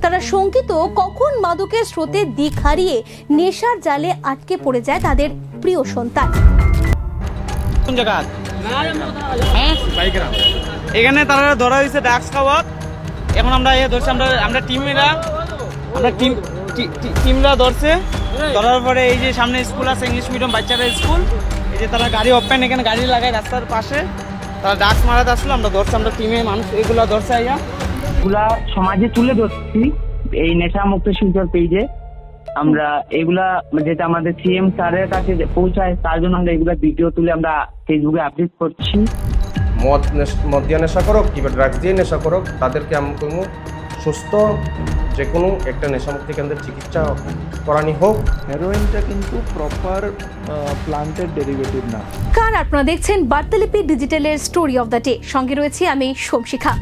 তারা শঙ্কিত কখন মাদকের স্রোতে দিক হারিয়ে নেশার জালে আটকে পড়ে যায় তাদের প্রিয় সন্তান। কোন জায়গা এখানে তারা ধরা হয়েছে ড্রাগস খাওয়া। এখন আমরা ধরছি, আমরা টিমরা ধরছে। ধরার পরে এই যে সামনে স্কুল আছে, ইংলিশ মিডিয়াম বাচ্চারা স্কুল, এই যে তারা গাড়ি ওপেন এখানে গাড়ি লাগায় রাস্তার পাশে, তারা ড্রাগস মারাতে আসলো। আমরা ধরছি, আমরা টিমে মানুষ এগুলা ধরছে। এগুলা সমাজে তুলে ধরছি এই নেশা মুক্ত শিলচর পেজে। আমরা এগুলা যেটা আমাদের সিএম স্যারের কাছে পৌঁছায়, তার জন্য আমরা এগুলা ভিডিও তুলে আমরা ফেসবুকে আপডেট করছি। মদ দিয়ে নেশা করুক কিংবা ড্রাগস দিয়ে নেশা করুক, তাদেরকে আমি কোনো সুস্থ যে কোনো একটা নেশামুক্তি কেন্দ্রের চিকিৎসা করানি হোক। হেরোইনটা কিন্তু প্রপার প্লান্টের ডেরিভেটিভ না। কার আপনারা দেখছেন Bartalipi ডিজিটালের story of the day, সঙ্গে রয়েছে আমি সোমশিখা।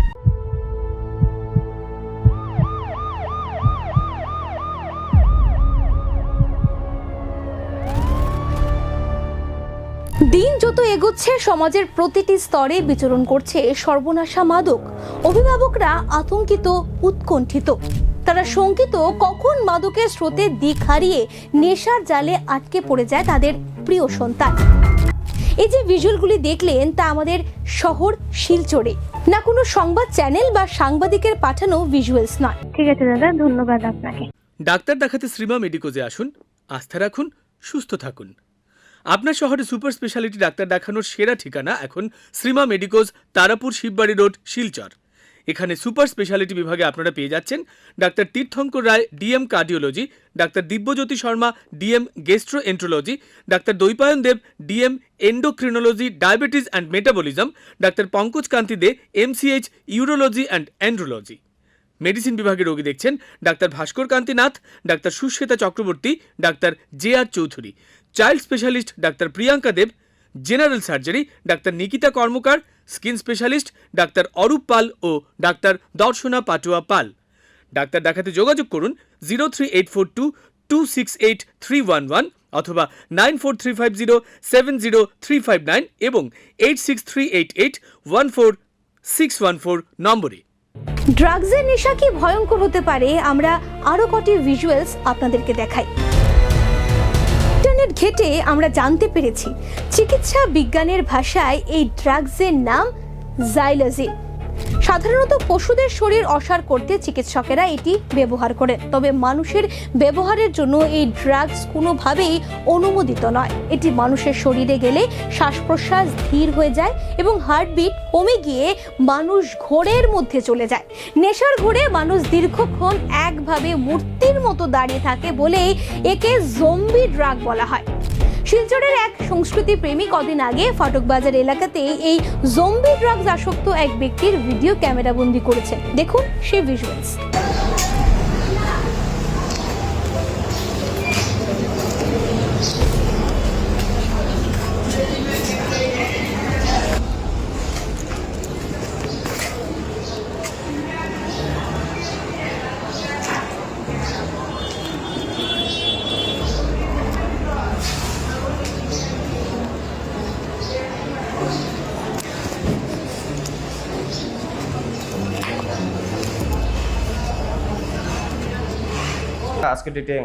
দিন যত এগোচ্ছে সমাজের প্রতিটি স্তরে বিচরণ করছে সর্বনাশা মাদক। অভিভাবকরা আতঙ্কিত, উৎকণ্ঠিত। তারা শঙ্কিত কখন মাদকের স্রোতে দিক হারিয়ে নেশার জালে আটকে পড়ে যায় তাদের প্রিয় সন্তান। এই যে ভিজুয়ালগুলি দেখলেন তা আমাদের শহর শিলচরে, না কোনো সংবাদ চ্যানেল বা সাংবাদিকের পাঠানো ভিজুয়ালস নয়। ঠিক আছে দাদা, ধন্যবাদ আপনাকে। ডাক্তার দেখাতে শ্রীমা মেডিকোজে আসুন, আস্থা রাখুন, সুস্থ থাকুন। আপনার শহরে সুপার স্পেশালিটি ডাক্তার দেখানোর সেরা ঠিকানা এখন শ্রীমা মেডিকোজ, তারাপুর শিববাড়ি রোড, শিলচর। এখানে সুপার স্পেশালিটি বিভাগে আপনারা পেয়ে যাচ্ছেন ডাক্তার তীর্থঙ্কর রায়, ডিএম কার্ডিওলজি, ডাক্তার দিব্যজ্যোতি শর্মা, ডিএম গেস্ট্রোএন্ট্রোলজি, ডাক্তার Dwaipayan Deb, DM endocrinology, diabetes and metabolism, ডাক্তার Pankaj Kanti De, MCH, urology and andrology. Medicine বিভাগে রোগী দেখছেন ডাক্তার ভাস্কর কান্তি নাথ, ডাক্তার সুশ্বেতা চক্রবর্তী, ডাক্তার জে.আর. চৌধুরী। চাইল্ড স্পেশালিস্ট ডাক্তার প্রিয়াঙ্কা দেব, জেনারেল সার্জারি ডাক্তার Nikita Karmakar, skin specialist doctor Arup পাল ও ডাক্তার দর্শনা পাটুয়া পাল। ডাক্তার দেখাতে যোগাযোগ করুন 03842268311 অথবা 9435070359 এবং 8638814614 নম্বরে। ড্রাগসের নেশা কি ভয়ঙ্কর হতে পারে, আমরা আরো কটি ভিজুয়ালস আপনাদেরকে দেখাই। ইন্টারনেট ঘেটে আমরা জানতে পেরেছি চিকিৎসা বিজ্ঞানের ভাষায় এই ড্রাগসের নাম জাইলাজিন। সাধারণত পশুদের শরীর অসার করতে চিকিৎসকেরা এটি ব্যবহার করেন, তবে মানুষের ব্যবহারের জন্য এই ড্রাগস কোনোভাবেই অনুমোদিত নয়। এটি মানুষের শরীরে গেলে শ্বাস প্রশ্বাস ধীর হয়ে যায় এবং হার্টবিট কমে গিয়ে মানুষ ঘোরের মধ্যে চলে যায়। নেশার ঘোরে মানুষ দীর্ঘক্ষণ একভাবে মূর্তির মতো দাঁড়িয়ে থাকে বলেই একে জম্বি ড্রাগ বলা হয়। শিলচরের এক সংস্কৃতি প্রেমী কদিন আগে ফাটকবাজার এলাকাতে এই জম্বি ড্রাগস আসক্ত এক ব্যক্তির ভিডিও ক্যামেরা বন্দি করেছেন। দেখুন সেই ভিজুয়ালস। আজকে ডেটে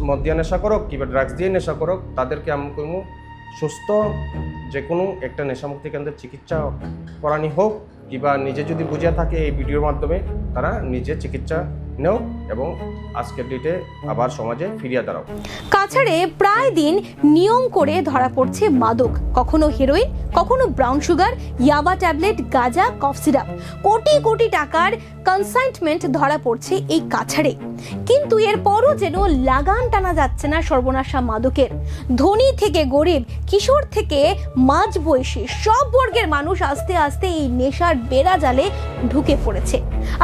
মদ দিয়ে নেশা করুক কিংবা ড্রাগস দিয়ে নেশা করুক, তাদেরকে আমি কোনো সুস্থ যে কোনো একটা নেশামুক্তি কেন্দ্রের চিকিৎসা করানি হোক, কিংবা নিজে যদি বুঝে থাকে এই ভিডিওর মাধ্যমে তারা নিজে চিকিৎসা নেও এবং আজকের ডেটে আবার সমাজে ফিরিয়ে দাঁড়াও। কাছাড়ে প্রায় দিন নিয়ম করে ধরা পড়ছে মাদক, কখনো হেরোইন, কখনো ব্রাউন সুগার, ইয়াবা ট্যাবলেট, গাঁজা, কফ সিরাপ। কোটি কোটি টাকার কনসাইনমেন্ট ধরা পড়ছে এই কাছাড়ে, কিন্তু এরপরও যেন লাগান টানা যাচ্ছে না সর্বনাশা মাদকের। ধনী থেকে গরিব, কিশোর থেকে মাঝ বয়সী সব বর্গের মানুষ আস্তে আস্তে এই নেশার বেড়া জালে ঢুকে পড়েছে।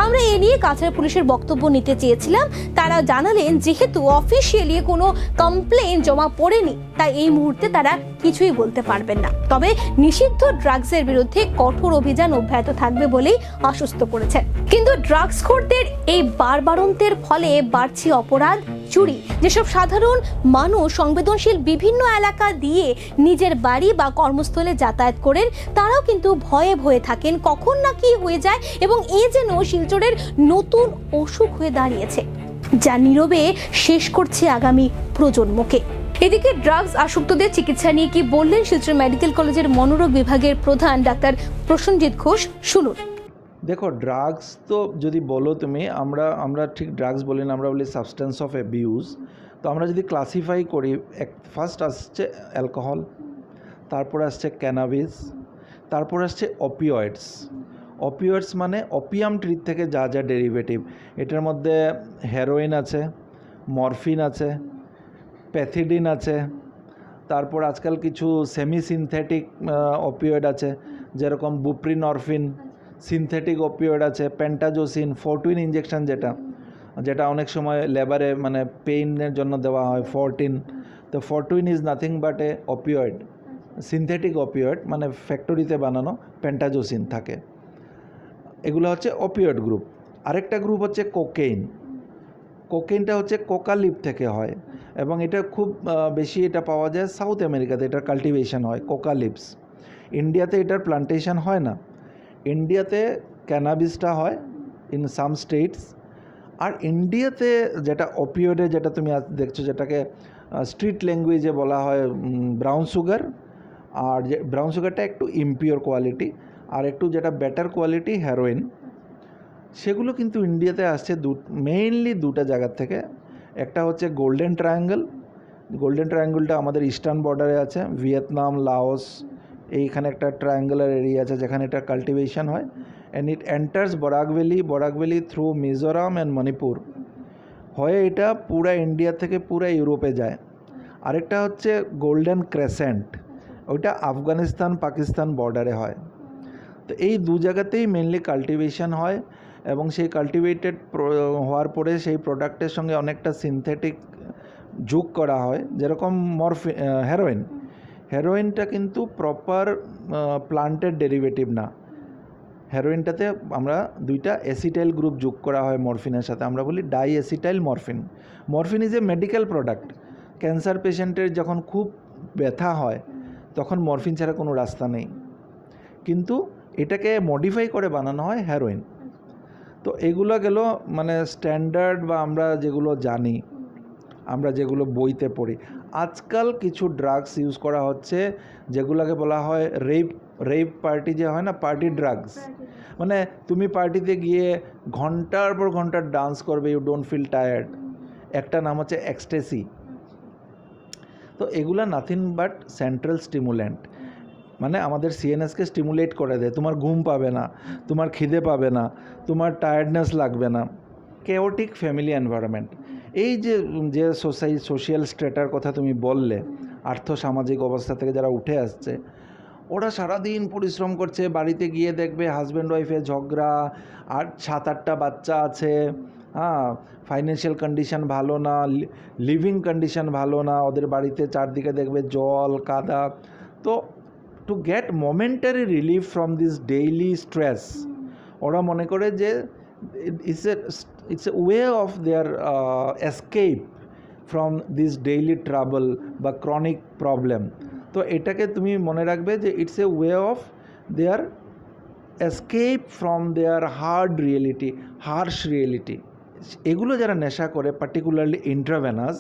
আমরা এ নিয়ে কাছাড় পুলিশের বক্তব্য নিতে চেয়েছিলাম। তারা জানালেন যেহেতু অফিসিয়ালি কোনো কমপ্লেন জমা পড়েনি, তাই এই মুহূর্তে তারা কিছুই বলতে পারবেন না। তবে নিষিদ্ধ ড্রাগসের বিরুদ্ধে কঠোর অভিযান অব্যাহত থাকবে বলেই আশ্বস্ত করেছেন। কিন্তু ড্রাগসখোরদের এই বাড়বাড়ন্তের ফলে বাড়ছে অপরাধ, চুরি, যেসব সাধারণ মানুষ সংবেদনশীল বিভিন্ন এলাকা দিয়ে নিজের বাড়ি বা কর্মস্থলে যাতায়াত করেন, তারাও কিন্তু ভয়ে ভয়ে থাকেন কখন না কি হয়ে যায়, এবং এ যেন শিলচরের নতুন অসুখ হয়ে দাঁড়িয়েছে, যা নীরবে শেষ করছে আগামী প্রজন্মকে। এদিকে ড্রাগস আসক্তদের চিকিৎসা নিয়ে কি বললেন শিলচর মেডিকেল কলেজের মনোরোগ বিভাগের প্রধান ডাক্তার প্রসেনজিৎ ঘোষ, শুনুন। দেখো, ড্রাগস তো যদি বলো তুমি, আমরা ঠিক ড্রাগস বলি না, আমরা বলি সাবস্টেন্স অফ অ্যাবিউজ। তো আমরা যদি ক্লাসিফাই করি, ফার্স্ট আসছে অ্যালকোহল, তারপর আসছে ক্যানাবিস, তারপর আসছে অপিওয়েডস। অপিওয়েডস মানে অপিয়াম ট্রির থেকে যা যা ডেরিভেটিভ, এটার মধ্যে হেরোইন আছে, মরফিন আছে, প্যাথিডিন আছে, তারপর আজকাল কিছু সেমি সিনথেটিক অপিওয়েড আছে, যেরকম বুপ্রিনরফিন। সিনথেটিক অপিওয়েড আছে পেন্টাজোসিন, ফোরটুইন ইঞ্জেকশন, যেটা অনেক সময় লেবারে মানে পেইনের জন্য দেওয়া হয়, ফোরটিন। তো Fortwin is nothing but a opioid, synthetic opioid, মানে ফ্যাক্টরিতে বানানো পেন্টাজোসিন থাকে। এগুলো হচ্ছে অপিওয়েড গ্রুপ। আরেকটা গ্রুপ হচ্ছে কোকেইন। কোকেইনটা হচ্ছে কোকা লিপ থেকে হয়, এবং এটা খুব বেশি এটা পাওয়া যায় সাউথ আমেরিকাতে, এটার কাল্টিভেশন হয় কোকা লিপস। ইন্ডিয়াতে এটার প্লান্টেশন হয় না। ইন্ডিয়াতে ক্যানাবিসটা হয় ইন সাম স্টেটস। আর ইন্ডিয়াতে যেটা অপিওয়েডে, যেটা তুমি দেখছো, যেটাকে স্ট্রিট ল্যাঙ্গুয়েজে বলা হয় ব্রাউন সুগার, আর যে ব্রাউন সুগারটা একটু ইমপিওর কোয়ালিটি, আর একটু যেটা বেটার কোয়ালিটি হেরোইন, সেগুলো কিন্তু ইন্ডিয়াতে আসছে মেইনলি দুটা জায়গার থেকে। একটা হচ্ছে গোল্ডেন ট্রায়াঙ্গল। গোল্ডেন ট্রায়াঙ্গলটা আমাদের ইস্টার্ন বর্ডারে আছে, ভিয়েতনাম, লাওস, এইখানে একটা ট্রায়াঙ্গুলার এরিয়া আছে যেখানে এটা কাল্টিভেশন হয়। And it enters Barak valley through Mizoram and Manipur হয়ে এটা পুরা ইন্ডিয়া থেকে পুরা ইউরোপে যায়। আরেকটা হচ্ছে গোল্ডেন ক্রেসেন্ট, ওইটা আফগানিস্তান পাকিস্তান বর্ডারে হয়। তো এই দু জায়গাতেই মেনলি কাল্টিভেশন হয়, এবং সেই কাল্টিভেটেড হওয়ার পরে সেই প্রোডাক্টের সঙ্গে অনেকটা সিনথেটিক যোগ করা হয়, যেরকম হেরোইনটা কিন্তু প্রপার প্লান্টের ডেরিভেটিভ না। হেরোইনটাতে আমরা দুইটা অ্যাসিটাইল গ্রুপ যোগ করা হয় মরফিনের সাথে, আমরা বলি diacetyl morphine. Morphine is a medical product. Cancer পেশেন্টের যখন খুব ব্যথা হয় তখন মরফিন ছাড়া কোনো রাস্তা নেই, কিন্তু এটাকে মডিফাই করে বানানো হয় হেরোইন। তো এগুলো গেল মানে স্ট্যান্ডার্ড, বা আমরা যেগুলো জানি, আমরা যেগুলো বইতে পড়ি। আজকাল কিছু ড্রাগস ইউজ করা হচ্ছে যেগুলোকে বলা হয় রেপ পার্টি, যে হয় না পার্টি ড্রাগস, মানে তুমি পার্টিতে গিয়ে ঘন্টার পর ঘন্টা ডান্স করবে, ইউ ডোন্ট ফিল টায়ার্ড। একটা নাম হচ্ছে এক্সটেসি। তো এগুলা নাথিং বাট সেন্ট্রাল স্টিমুল্যান্ট, মানে আমাদের সিএনএসকে স্টিমুলেট করে দেয়। তোমার ঘুম পাবে না, তোমার খিদে পাবে না, তোমার টায়ার্ডনেস লাগবে না। কেওটিক ফ্যামিলি এনভায়রনমেন্ট, এই যে সোশিয়াল স্ট্রেটার কথা তুমি বললে, আর্থসামাজিক অবস্থা থেকে যারা উঠে আসছে, ওরা সারাদিন পরিশ্রম করছে, বাড়িতে গিয়ে দেখবে হাজব্যান্ড ওয়াইফে ঝগড়া, আর 7-8টা বাচ্চা আছে, হ্যাঁ, ফাইন্যান্সিয়াল কন্ডিশন ভালো না, লিভিং কন্ডিশন ভালো না, ওদের বাড়িতে চারদিকে দেখবে জল কাদা। তো to get momentary relief from this daily stress, ওরা মনে করে যে it's a way of their escape from this daily trouble বা chronic problem. তো এটাকে তুমি মনে রাখবে যে it's a way of their escape from their harsh reality. এগুলো যারা নেশা করে, পার্টিকুলারলি ইন্ট্রাভেনাস,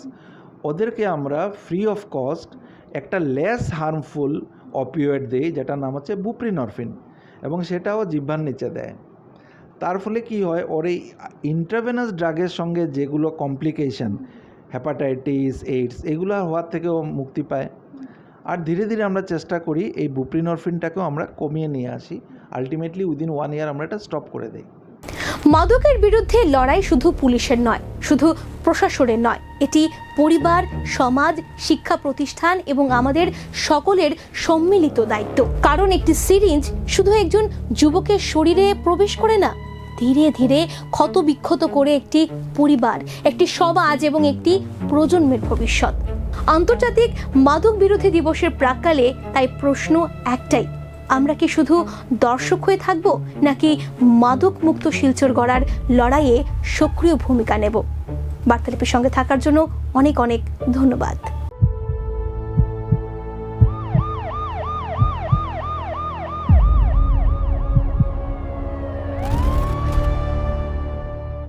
ওদেরকে আমরা ফ্রি অফ কস্ট একটা লেস হার্মফুল অপিওয়েড দিই, যেটার নাম হচ্ছে বুপ্রিনরফিন, এবং সেটাও জিহ্বার নিচে দেয়। তার ফলে কি হয়, ওর এই ইন্ট্রাভেনাস ড্রাগের সঙ্গে যেগুলো কমপ্লিকেশন, হেপাটাইটিস, এইডস, এগুলো হওয়ার থেকেও মুক্তি পায়। আর ধীরে ধীরে আমরা চেষ্টা করি এই বুপ্রিনরফিনটাকেও আমরা কমিয়ে নিয়ে আসি। আলটিমেটলি উইদিন 1 ইয়ার আমরা এটা স্টপ করে দিই। মাদকের বিরুদ্ধে লড়াই শুধু পুলিশের নয়, শুধু প্রশাসনের নয়, এটি পরিবার, সমাজ, শিক্ষা প্রতিষ্ঠান এবং আমাদের সকলের সম্মিলিত দায়িত্ব। কারণ একটি সিরিঞ্জ শুধু একজন যুবকের শরীরে প্রবেশ করে না, ধীরে ধীরে ক্ষতবিক্ষত করে একটি পরিবার, একটি সমাজ এবং একটি প্রজন্মের ভবিষ্যৎ। আন্তর্জাতিক মাদক বিরোধী দিবসের প্রাক্কালে তাই প্রশ্ন একটাই, আমরা কি শুধু দর্শক হয়ে থাকব, নাকি মাদক মুক্ত শিলচর গড়ার লড়াইয়ে সক্রিয় ভূমিকা নেব? বার্তালিপির সঙ্গে থাকার জন্য অনেক অনেক ধন্যবাদ।